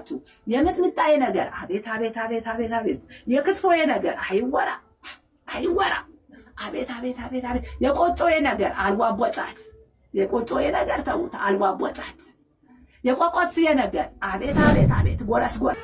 ይንገራችሁ የምጥምጣዬ ነገር አቤት አቤት አቤት አቤት አቤት የክትፎዬ ነገር አይወራ አይወራ አቤት አቤት አቤት አቤት የቆጮዬ ነገር አልዋቦጫት የቆጮዬ ነገር ተውት አልዋቦጫት የቆቆስዬ ነገር አቤት አቤት አቤት ጎረስ ጎረስ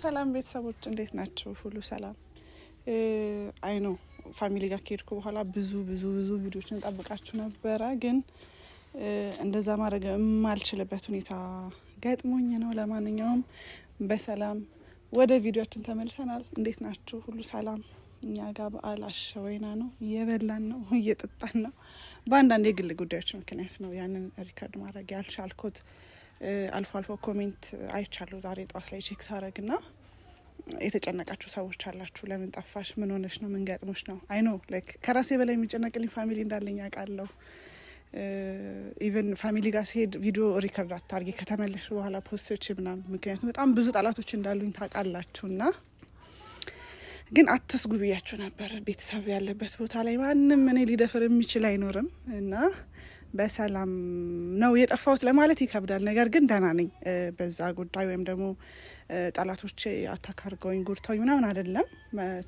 ሰላም ቤተሰቦች እንዴት ናችሁ? ሁሉ ሰላም አይ ነው ፋሚሊ ጋር ከሄድኩ በኋላ ብዙ ቪዲዮችን ጠብቃችሁ ነበረ ግን እንደዛ ማድረግ የማልችልበት ሁኔታ ገጥሞኝ ነው። ለማንኛውም በሰላም ወደ ቪዲዮችን ተመልሰናል። እንዴት ናችሁ? ሁሉ ሰላም? እኛ ጋር በዓል አሸወይና ነው፣ እየበላን ነው፣ እየጠጣን ነው። በአንዳንድ የግል ጉዳዮች ምክንያት ነው ያንን ሪከርድ ማድረግ ያልቻልኩት። አልፎ አልፎ ኮሜንት አይቻለሁ ዛሬ ጧት ላይ ቼክ ሳረግና የተጨነቃችሁ ሰዎች አላችሁ። ለምን ጠፋሽ? ምን ሆነሽ ነው? ምን ገጥሞሽ ነው? አይ ኖ ላይክ ከራሴ በላይ የሚጨነቅልኝ ፋሚሊ እንዳለኝ አውቃለሁ። ኢቨን ፋሚሊ ጋር ሲሄድ ቪዲዮ ሪከርድ አታርጊ ከተመለሽ በኋላ ፖስቶች ምናምን፣ ምክንያቱም በጣም ብዙ ጠላቶች እንዳሉኝ ታውቃላችሁና ግን አትስጉ ብያችሁ ነበር። ቤተሰብ ያለበት ቦታ ላይ ማንም እኔ ሊደፍር የሚችል አይኖርም እና በሰላም ነው የጠፋሁት ለማለት ይከብዳል። ነገር ግን ደህና ነኝ በዛ ጉዳይ ወይም ደግሞ ጠላቶቼ አታካርገውኝ ጉርታዊ ምናምን አይደለም።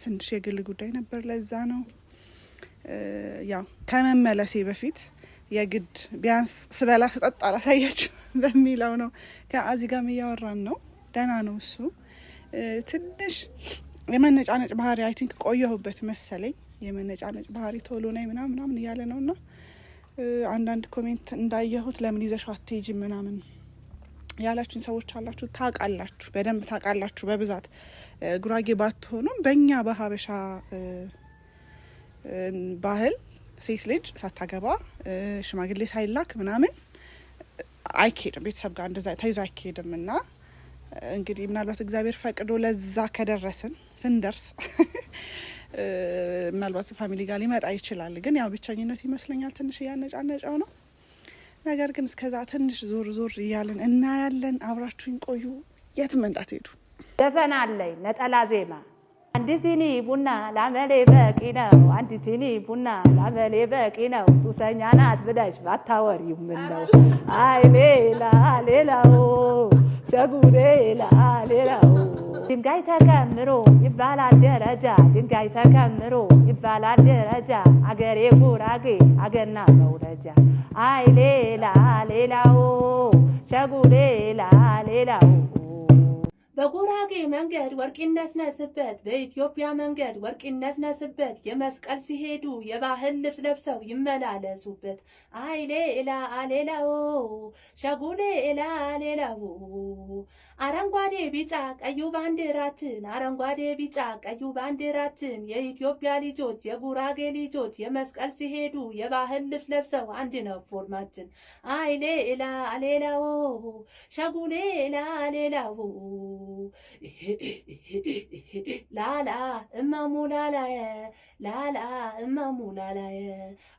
ትንሽ የግል ጉዳይ ነበር፣ ለዛ ነው። ያው ከመመለሴ በፊት የግድ ቢያንስ ስበላ ስጠጣ ላሳያችሁ በሚለው ነው። ከአዚ ጋር እያወራን ነው። ደህና ነው እሱ። ትንሽ የመነጫነጭ ባህሪ አይ ቲንክ ቆየሁበት መሰለኝ። የመነጫነጭ ባህሪ ቶሎ ነኝ ምናምን እያለ ነውና አንዳንድ ኮሜንት እንዳየሁት ለምን ይዘሽው አትሄጂም ምናምን ያላችሁን ሰዎች አላችሁ። ታውቃላችሁ፣ በደንብ ታውቃላችሁ። በብዛት ጉራጌ ባትሆኑም በእኛ በሀበሻ ባህል ሴት ልጅ ሳታገባ ሽማግሌ ሳይላክ ምናምን አይኬድም፣ ቤተሰብ ጋር እንደዛ ተይዞ አይኬድም። እና እንግዲህ ምናልባት እግዚአብሔር ፈቅዶ ለዛ ከደረስን ስንደርስ ምናልባት ፋሚሊ ጋር ሊመጣ ይችላል። ግን ያው ብቸኝነት ይመስለኛል ትንሽ እያነጫነጫው ነው። ነገር ግን እስከዛ ትንሽ ዞር እያለን እናያለን። አብራችሁኝ ቆዩ፣ የትም እንዳትሄዱ። ዘፈን አለኝ ነጠላ ዜማ። አንድ ሲኒ ቡና ላመሌ በቂ ነው፣ አንድ ሲኒ ቡና ላመሌ በቂ ነው። ሱሰኛ ናት ብለሽ ባታወሪው ምን ነው? አይ ሌላው ሸጉ ሌላው ድንጋይ ተከምሮ ይባላል ደረጃ፣ ድንጋይ ተከምሮ ይባላል ደረጃ። አገሬ ጉራጌ አገና መውረጃ። አይ ሌላው ሸጉ ሌላው በጉራጌ መንገድ ወርቅ ይነስነስበት፣ በኢትዮጵያ መንገድ ወርቅ ይነስነስበት። የመስቀል ሲሄዱ የባህል ልብስ ለብሰው ይመላለሱበት። አይ ሌላው ሸጉ ሌላው። አረንጓዴ ቢጫ ቀዩ ባንዲራችን፣ አረንጓዴ ቢጫ ቀዩ ባንዲራችን። የኢትዮጵያ ልጆች የጉራጌ ልጆች የመስቀል ሲሄዱ የባህል ልብስ ለብሰው አንድ ነው ፎርማችን። አይ ሌላው ሸጉ ሌላው። ላላ እማሙ ላላ እማሙ ላላየ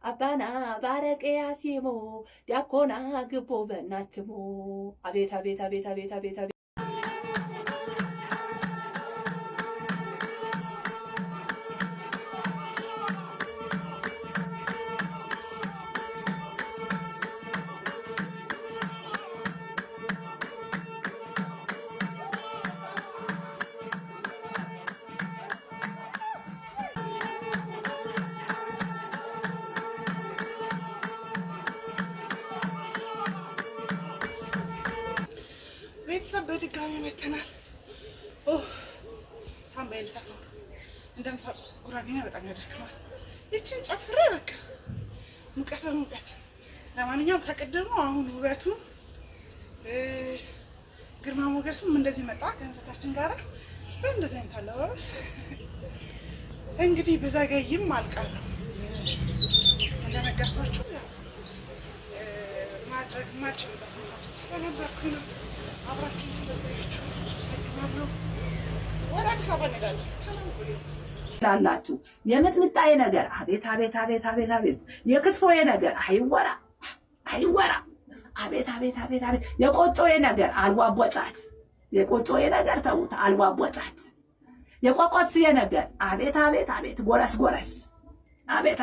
አባና ባረቄ ያሲሞ ዲያኮና ግቦ በናትሞ። አቤት አቤት አቤት አቤት አቤት አቤት ቤተሰብ በድጋሚ መተናል። ታምባይል ተፈው እንደምታውቁ ጉራጌኛ በጣም ያደክማል። ይችን ጨፍሬ በቃ ሙቀት። ለማንኛውም ከቀደሙ አሁን ውበቱ ግርማ ሞገሱም እንደዚህ መጣ ከእንስሳችን ጋር በእንደዚህ አይነት አለባበስ እንግዲህ በዛጋይም አልቀረም። እንደነገርኳችሁ ማድረግ ማልችልበት ሁኔታ ውስጥ ስለነበርኩ ነው። አብራችሁን ስለቆያችሁ አመሰግናለሁ። ወደ አዲስ አበባ እንሄዳለን። ሰላም ሁሉ ላላችሁ የምጥምጣዬ ነገር አቤት አቤት አቤት አቤት አቤት የክትፎዬ ነገር አይወራ አይወራ አቤት አቤት አቤት አቤት የቆጮዬ ነገር አልዋቦጣት የቆጮዬ ነገር ተውት አልዋቦጣት የቋቋስዬ ነገር አቤት አቤት አቤት ጎረስ ጎረስ አቤት